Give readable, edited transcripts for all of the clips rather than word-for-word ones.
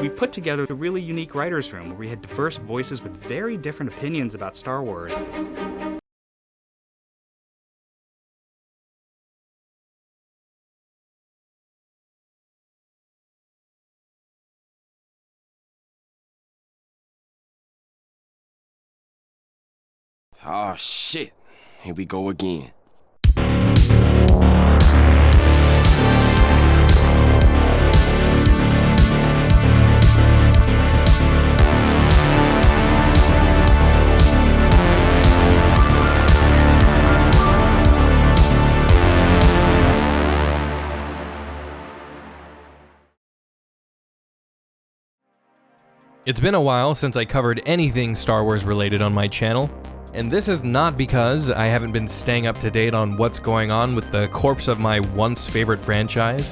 we put together a really unique writer's room where we had diverse voices with very different opinions about Star Wars. Oh shit, here we go again. It's been a while since I covered anything Star Wars related on my channel, and this is not because I haven't been staying up to date on what's going on with the corpse of my once favorite franchise.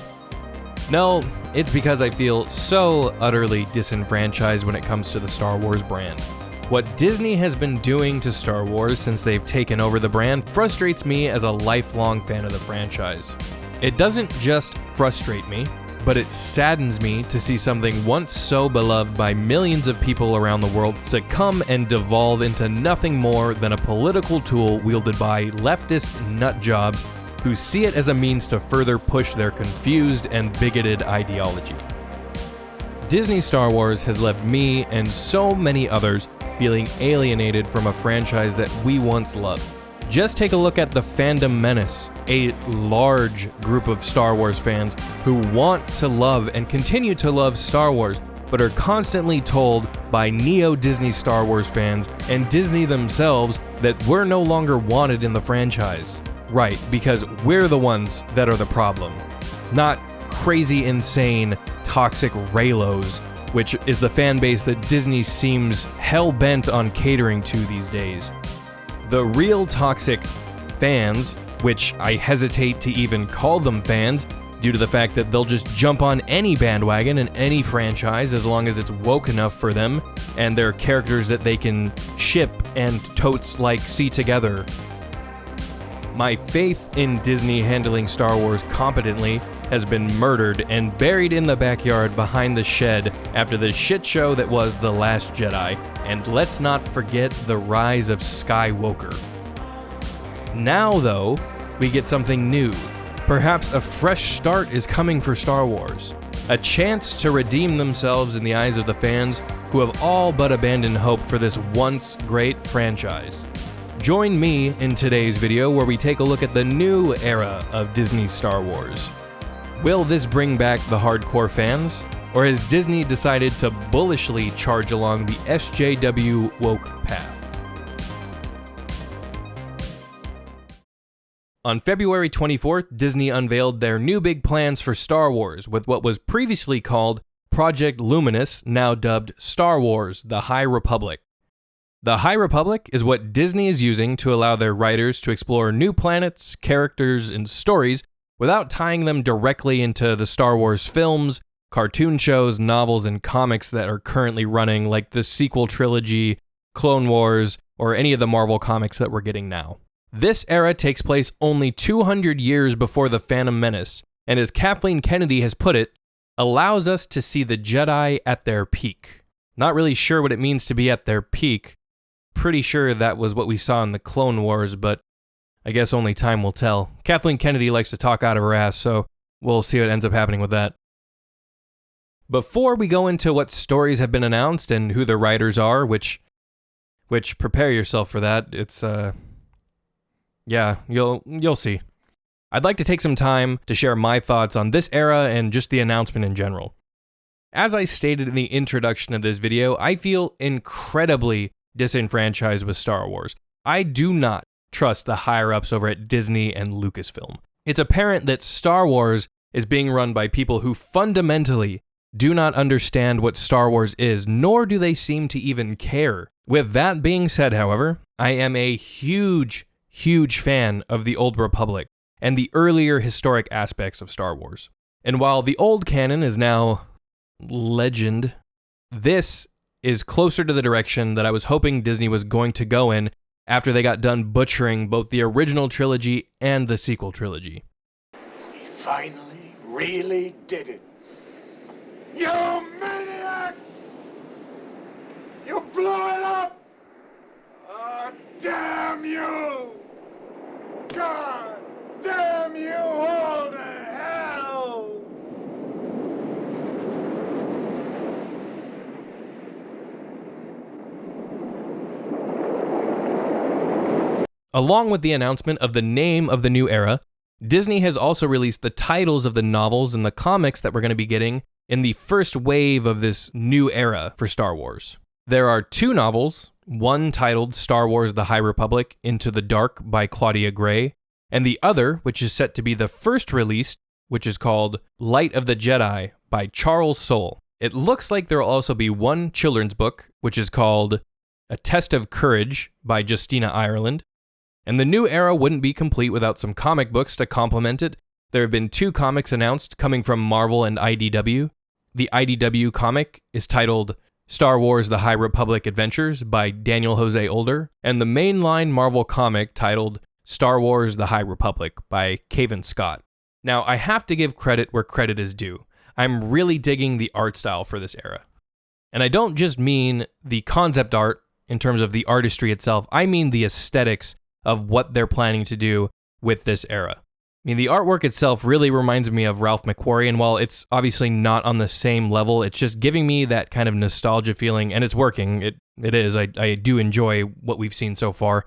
No, it's because I feel so utterly disenfranchised when it comes to the Star Wars brand. What Disney has been doing to Star Wars since they've taken over the brand frustrates me as a lifelong fan of the franchise. It doesn't just frustrate me, but it saddens me to see something once so beloved by millions of people around the world succumb and devolve into nothing more than a political tool wielded by leftist nutjobs who see it as a means to further push their confused and bigoted ideology. Disney Star Wars has left me and so many others feeling alienated from a franchise that we once loved. Just take a look at the fandom menace, a large group of Star Wars fans who want to love and continue to love Star Wars, but are constantly told by neo-Disney Star Wars fans and Disney themselves that we're no longer wanted in the franchise. Right, because we're the ones that are the problem, not crazy, insane, toxic Reylos, which is the fan base that Disney seems hell-bent on catering to these days. The real toxic fans, which I hesitate to even call them fans, due to the fact that they'll just jump on any bandwagon in any franchise as long as it's woke enough for them, and they're characters that they can ship and totes like see together. My faith in Disney handling Star Wars competently has been murdered and buried in the backyard behind the shed after the shit show that was The Last Jedi, and let's not forget the rise of Skywalker. Now, though, we get something new. Perhaps a fresh start is coming for Star Wars. A chance to redeem themselves in the eyes of the fans who have all but abandoned hope for this once great franchise. Join me in today's video where we take a look at the new era of Disney Star Wars. Will this bring back the hardcore fans? Or has Disney decided to bullishly charge along the SJW woke path? On February 24th, Disney unveiled their new big plans for Star Wars with what was previously called Project Luminous, now dubbed Star Wars: The High Republic. The High Republic is what Disney is using to allow their writers to explore new planets, characters, and stories without tying them directly into the Star Wars films, cartoon shows, novels, and comics that are currently running, like the sequel trilogy, Clone Wars, or any of the Marvel comics that we're getting now. This era takes place only 200 years before The Phantom Menace, and as Kathleen Kennedy has put it, allows us to see the Jedi at their peak. Not really sure what it means to be at their peak. Pretty sure that was what we saw in the Clone Wars, but I guess only time will tell. Kathleen Kennedy likes to talk out of her ass, so we'll see what ends up happening with that. Before we go into what stories have been announced and who the writers are, which prepare yourself for that, it's yeah, you'll see. I'd like to take some time to share my thoughts on this era and just the announcement in general. As I stated in the introduction of this video, I feel incredibly disenfranchised with Star Wars. I do not trust the higher-ups over at Disney and Lucasfilm. It's apparent that Star Wars is being run by people who fundamentally do not understand what Star Wars is, nor do they seem to even care. With that being said, however, I am a huge fan of the Old Republic and the earlier historic aspects of Star Wars. And while the old canon is now legend, this is closer to the direction that I was hoping Disney was going to go in after they got done butchering both the original trilogy and the sequel trilogy. We finally really did it. You maniac! You blew it up! Oh, damn you! God damn you all to hell! Along with the announcement of the name of the new era, Disney has also released the titles of the novels and the comics that we're going to be getting in the first wave of this new era for Star Wars. There are 2 novels, one titled Star Wars The High Republic Into the Dark by Claudia Gray, and the other, which is set to be the first released, which is called Light of the Jedi by Charles Soule. It looks like there will also be one children's book, which is called A Test of Courage by Justina Ireland. And the new era wouldn't be complete without some comic books to complement it. There have been 2 comics announced coming from Marvel and IDW. The IDW comic is titled Star Wars The High Republic Adventures by Daniel Jose Older, and the mainline Marvel comic titled Star Wars The High Republic by Cavan Scott. Now, I have to give credit where credit is due. I'm really digging the art style for this era. And I don't just mean the concept art in terms of the artistry itself, I mean the aesthetics of what they're planning to do with this era. I mean, the artwork itself really reminds me of Ralph McQuarrie, and while it's obviously not on the same level, it's just giving me that kind of nostalgia feeling, and it's working. It is. I do enjoy what we've seen so far.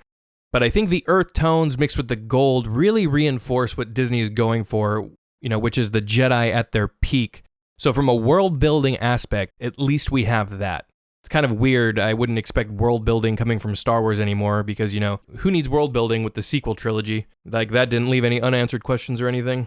But I think the earth tones mixed with the gold really reinforce what Disney is going for, which is the Jedi at their peak. So from a world-building aspect, at least we have that. It's kind of weird. I wouldn't expect world building coming from Star Wars anymore because, who needs world building with the sequel trilogy? Like, that didn't leave any unanswered questions or anything.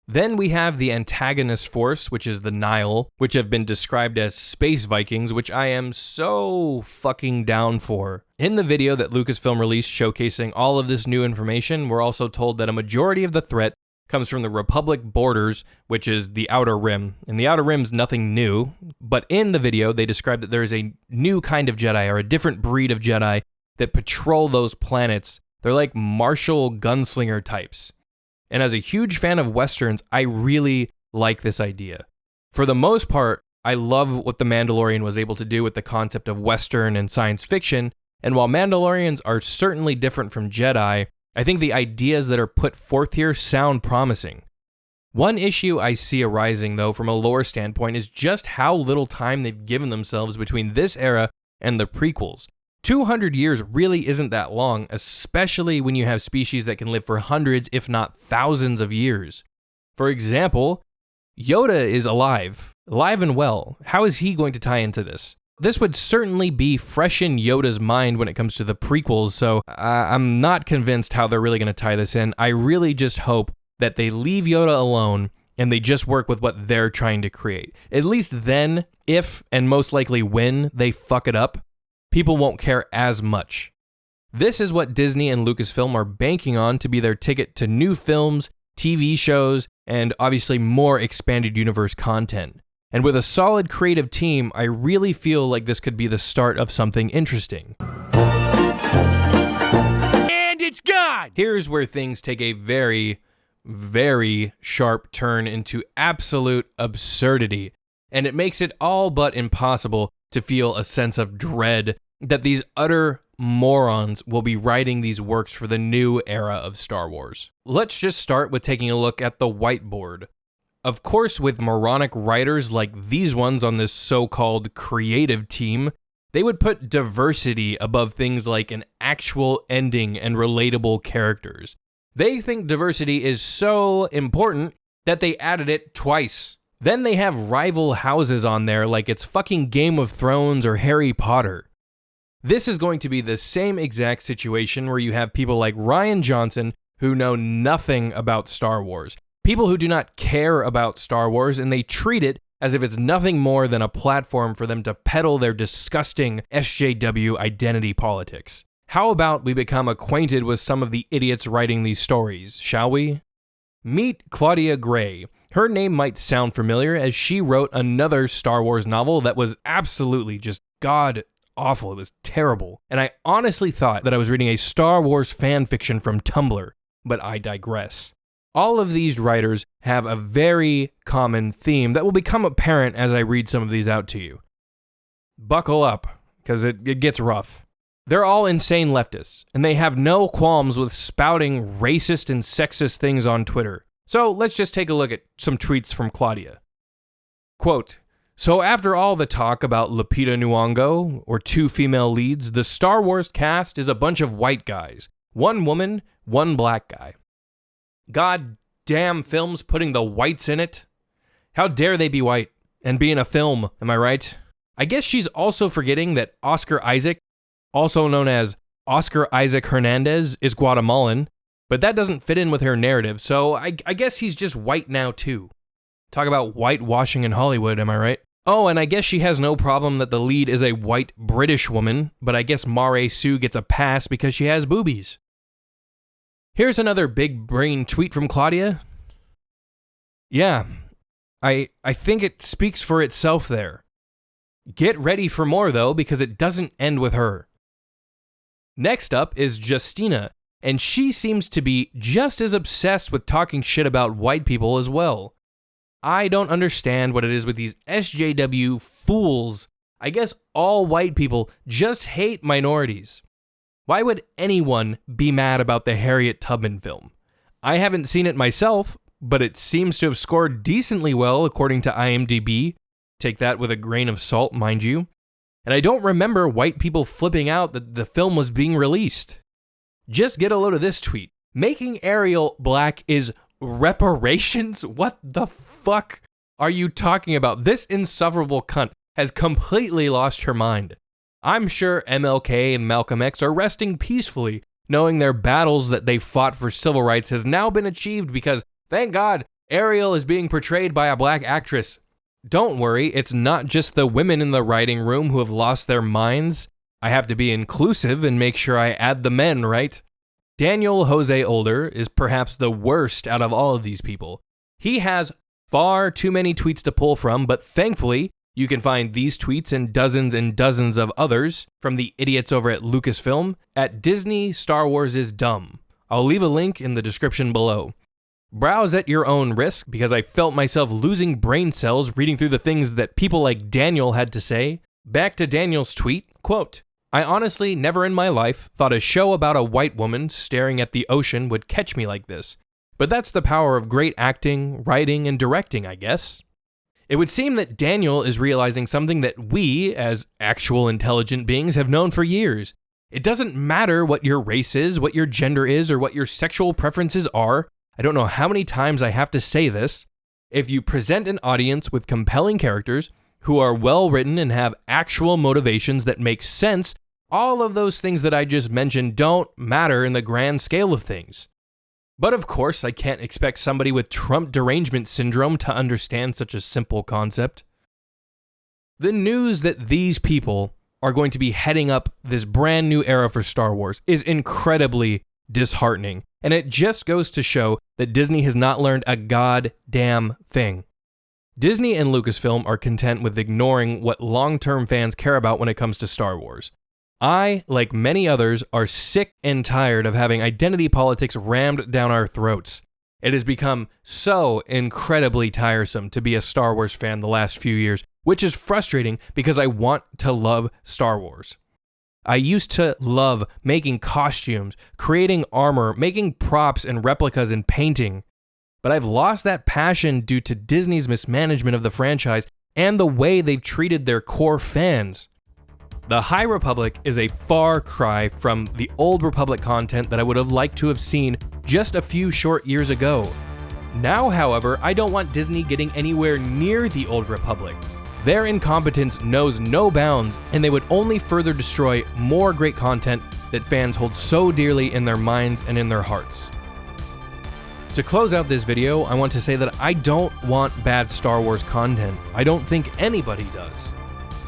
Then we have the antagonist force, which is the Nihil, which have been described as space Vikings, which I am so fucking down for. In the video that Lucasfilm released showcasing all of this new information, we're also told that a majority of the threat comes from the Republic borders, which is the Outer Rim. And the Outer Rim's nothing new, but in the video, they describe that there is a new kind of Jedi, or a different breed of Jedi, that patrol those planets. They're like martial gunslinger types. And as a huge fan of Westerns, I really like this idea. For the most part, I love what The Mandalorian was able to do with the concept of Western and science fiction, and while Mandalorians are certainly different from Jedi, I think the ideas that are put forth here sound promising. One issue I see arising, though, from a lore standpoint is just how little time they've given themselves between this era and the prequels. 200 years really isn't that long, especially when you have species that can live for hundreds, if not thousands of years. For example, Yoda is alive and well. How is he going to tie into this? This would certainly be fresh in Yoda's mind when it comes to the prequels, so I'm not convinced how they're really going to tie this in. I really just hope that they leave Yoda alone and they just work with what they're trying to create. At least then, if and most likely when they fuck it up, people won't care as much. This is what Disney and Lucasfilm are banking on to be their ticket to new films, TV shows, and obviously more expanded universe content. And with a solid creative team, I really feel like this could be the start of something interesting. And it's gone! Here's where things take a very, very sharp turn into absolute absurdity, and it makes it all but impossible to feel a sense of dread that these utter morons will be writing these works for the new era of Star Wars. Let's just start with taking a look at the whiteboard. Of course, with moronic writers like these ones on this so-called creative team, they would put diversity above things like an actual ending and relatable characters. They think diversity is so important that they added it twice. Then they have rival houses on there like it's fucking Game of Thrones or Harry Potter. This is going to be the same exact situation where you have people like Rian Johnson who know nothing about Star Wars. People who do not care about Star Wars, and they treat it as if it's nothing more than a platform for them to peddle their disgusting SJW identity politics. How about we become acquainted with some of the idiots writing these stories, shall we? Meet Claudia Gray. Her name might sound familiar as she wrote another Star Wars novel that was absolutely just god-awful. It was terrible. And I honestly thought that I was reading a Star Wars fanfiction from Tumblr, but I digress. All of these writers have a very common theme that will become apparent as I read some of these out to you. Buckle up, because it gets rough. They're all insane leftists, and they have no qualms with spouting racist and sexist things on Twitter. So let's just take a look at some tweets from Claudia. Quote, "So after all the talk about Lupita Nyong'o, or 2 female leads, the Star Wars cast is a bunch of white guys. 1 woman, 1 black guy. God damn films putting the whites in it. How dare they be white and be in a film, am I right?" I guess she's also forgetting that Oscar Isaac, also known as Oscar Isaac Hernandez, is Guatemalan, but that doesn't fit in with her narrative, so I guess he's just white now too. Talk about whitewashing in Hollywood, am I right? Oh, and I guess she has no problem that the lead is a white British woman, but I guess Mare Sue gets a pass because she has boobies. Here's another big brain tweet from Claudia. Yeah, I think it speaks for itself there. Get ready for more though, because it doesn't end with her. Next up is Justina, and she seems to be just as obsessed with talking shit about white people as well. I don't understand what it is with these SJW fools. I guess all white people just hate minorities. Why would anyone be mad about the Harriet Tubman film? I haven't seen it myself, but it seems to have scored decently well according to IMDb. Take that with a grain of salt, mind you. And I don't remember white people flipping out that the film was being released. Just get a load of this tweet. Making Ariel black is reparations? What the fuck are you talking about? This insufferable cunt has completely lost her mind. I'm sure MLK and Malcolm X are resting peacefully, knowing their battles that they fought for civil rights has now been achieved because, thank God, Ariel is being portrayed by a black actress. Don't worry, it's not just the women in the writing room who have lost their minds. I have to be inclusive and make sure I add the men, right? Daniel Jose Older is perhaps the worst out of all of these people. He has far too many tweets to pull from, but thankfully, you can find these tweets and dozens of others from the idiots over at Lucasfilm at Disney Star Wars is Dumb. I'll leave a link in the description below. Browse at your own risk because I felt myself losing brain cells reading through the things that people like Daniel had to say. Back to Daniel's tweet, quote, "I honestly never in my life thought a show about a white woman staring at the ocean would catch me like this. But that's the power of great acting, writing, and directing, I guess." It would seem that Daniel is realizing something that we, as actual intelligent beings, have known for years. It doesn't matter what your race is, what your gender is, or what your sexual preferences are. I don't know how many times I have to say this. If you present an audience with compelling characters who are well written and have actual motivations that make sense, all of those things that I just mentioned don't matter in the grand scale of things. But of course, I can't expect somebody with Trump derangement syndrome to understand such a simple concept. The news that these people are going to be heading up this brand new era for Star Wars is incredibly disheartening, and it just goes to show that Disney has not learned a goddamn thing. Disney and Lucasfilm are content with ignoring what long-term fans care about when it comes to Star Wars. I, like many others, are sick and tired of having identity politics rammed down our throats. It has become so incredibly tiresome to be a Star Wars fan the last few years, which is frustrating because I want to love Star Wars. I used to love making costumes, creating armor, making props and replicas and painting. But I've lost that passion due to Disney's mismanagement of the franchise and the way they've treated their core fans. The High Republic is a far cry from the Old Republic content that I would have liked to have seen just a few short years ago. Now, however, I don't want Disney getting anywhere near the Old Republic. Their incompetence knows no bounds, and they would only further destroy more great content that fans hold so dearly in their minds and in their hearts. To close out this video, I want to say that I don't want bad Star Wars content. I don't think anybody does.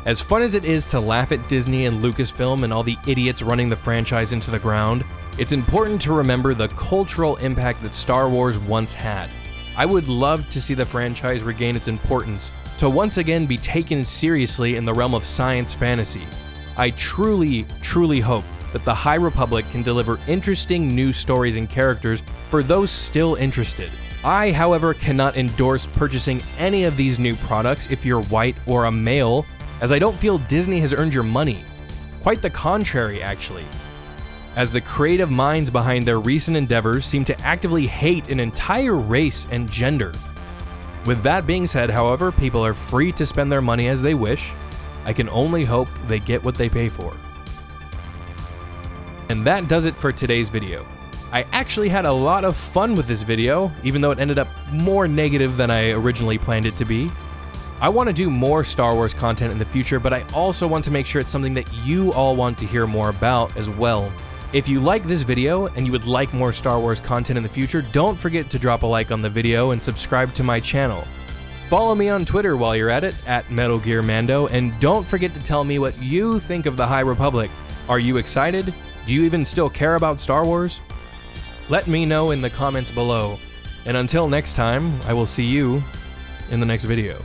As fun as it is to laugh at Disney and Lucasfilm and all the idiots running the franchise into the ground, it's important to remember the cultural impact that Star Wars once had. I would love to see the franchise regain its importance, to once again be taken seriously in the realm of science fantasy. I truly hope that the High Republic can deliver interesting new stories and characters for those still interested. I, however, cannot endorse purchasing any of these new products if you're white or a male, as I don't feel Disney has earned your money. Quite the contrary, actually, as the creative minds behind their recent endeavors seem to actively hate an entire race and gender. With that being said, however, people are free to spend their money as they wish. I can only hope they get what they pay for. And that does it for today's video. I actually had a lot of fun with this video, even though it ended up more negative than I originally planned it to be. I want to do more Star Wars content in the future, but I also want to make sure it's something that you all want to hear more about as well. If you like this video and you would like more Star Wars content in the future, don't forget to drop a like on the video and subscribe to my channel. Follow me on Twitter while you're at it, at Metal Gear Mando, and don't forget to tell me what you think of the High Republic. Are you excited? Do you even still care about Star Wars? Let me know in the comments below. And until next time, I will see you in the next video.